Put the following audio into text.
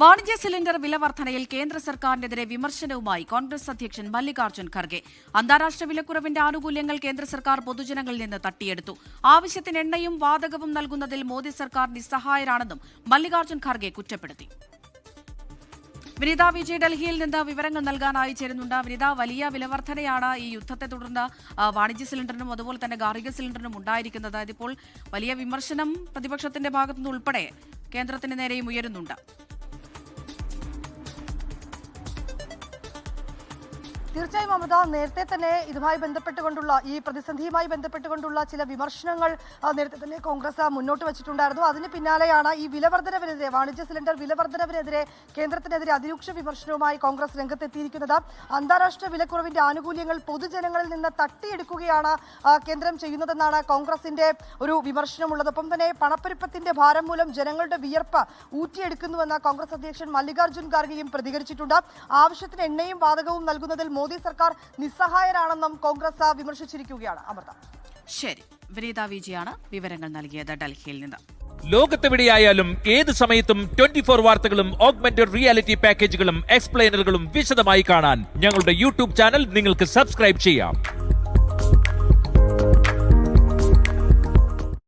വാണിജ്യ സിലിണ്ടർ വില വർധനയിൽ കേന്ദ്ര സർക്കാരിനെതിരെ വിമർശനവുമായി കോൺഗ്രസ് അധ്യക്ഷൻ മല്ലികാർജ്ജുൻ ഖർഗെ. അന്താരാഷ്ട്ര വിലക്കുറവിന്റെ ആനുകൂല്യങ്ങൾ കേന്ദ്ര സർക്കാർ പൊതുജനങ്ങളിൽ നിന്ന് തട്ടിയെടുത്തു. ആവശ്യത്തിന് എണ്ണയും വാതകവും നൽകുന്നതിൽ മോദി സർക്കാർ നിസ്സഹായരാണെന്നും മല്ലികാർജ്ജുൻ ഖർഗെ കുറ്റപ്പെടുത്തി. വിനീത വിജയ് ഡൽഹിയിൽ നിന്ന് വിവരങ്ങൾ നൽകാനായി ചേരുന്നുണ്ട്. വിനീത, വലിയ വിലവർധനയാണ് ഈ യുദ്ധത്തെ തുടർന്ന് വാണിജ്യ സിലിണ്ടറിനും അതുപോലെ തന്നെ ഗാർഹിക സിലിണ്ടറിനും ഉണ്ടായിരിക്കുന്നത്. ഇതിപ്പോൾ വലിയ വിമർശനം പ്രതിപക്ഷത്തിന്റെ ഭാഗത്തുനിന്ന് ഉൾപ്പെടെ കേന്ദ്രത്തിന് നേരെയും ഉയരുന്നുണ്ട്. തീർച്ചയായും അമൃത, നേരത്തെ തന്നെ ഇതുമായി ബന്ധപ്പെട്ടുകൊണ്ടുള്ള ഈ പ്രതിസന്ധിയുമായി ബന്ധപ്പെട്ടുകൊണ്ടുള്ള ചില വിമർശനങ്ങൾ നേരത്തെ തന്നെ കോൺഗ്രസ് മുന്നോട്ട് വെച്ചിട്ടുണ്ടായിരുന്നു. അതിന് പിന്നാലെയാണ് ഈ വിലവർധനവിനെതിരെ, വാണിജ്യ സിലിണ്ടർ വിലവർധനവിനെതിരെ കേന്ദ്രത്തിനെതിരെ അതിരൂക്ഷ വിമർശനവുമായി കോൺഗ്രസ് രംഗത്തെത്തിയിരിക്കുന്നത്. അന്താരാഷ്ട്ര വിലക്കുറവിന്റെ ആനുകൂല്യങ്ങൾ പൊതുജനങ്ങളിൽ നിന്ന് തട്ടിയെടുക്കുകയാണ് കേന്ദ്രം ചെയ്യുന്നതെന്നാണ് കോൺഗ്രസിന്റെ ഒരു വിമർശനമുള്ളത്. ഒപ്പം തന്നെ പണപ്പെരുപ്പത്തിന്റെ ഭാരം മൂലം ജനങ്ങളുടെ വിയർപ്പ് ഊറ്റിയെടുക്കുന്നുവെന്ന് കോൺഗ്രസ് അധ്യക്ഷൻ മല്ലികാർജ്ജുൻ ഖാർഗെയും പ്രതികരിച്ചിട്ടുണ്ട്. ആവശ്യത്തിന് എണ്ണയും വാതകവും നൽകുന്നതിൽ മോദി സർക്കാർ നിസ്സഹായരാണെന്നും കോൺഗ്രസ് വിമർശിച്ചിരിക്കുകയാണ്. അമൃത, ശരി, വിനീത വിജയാണ് വിവരങ്ങൾ നൽകിയത് ഡൽഹിയിൽ നിന്ന്. ലോകത്തെവിടെയായാലും ഏത് സമയത്തും 24 വാർത്തകളും ഓഗ്മെന്റഡ് റിയാലിറ്റി പാക്കേജുകളും എക്സ്പ്ലെയിനറുകളും വിശദമായി കാണാൻ ഞങ്ങളുടെ യൂട്യൂബ് ചാനൽ നിങ്ങൾക്ക് സബ്സ്ക്രൈബ് ചെയ്യാം.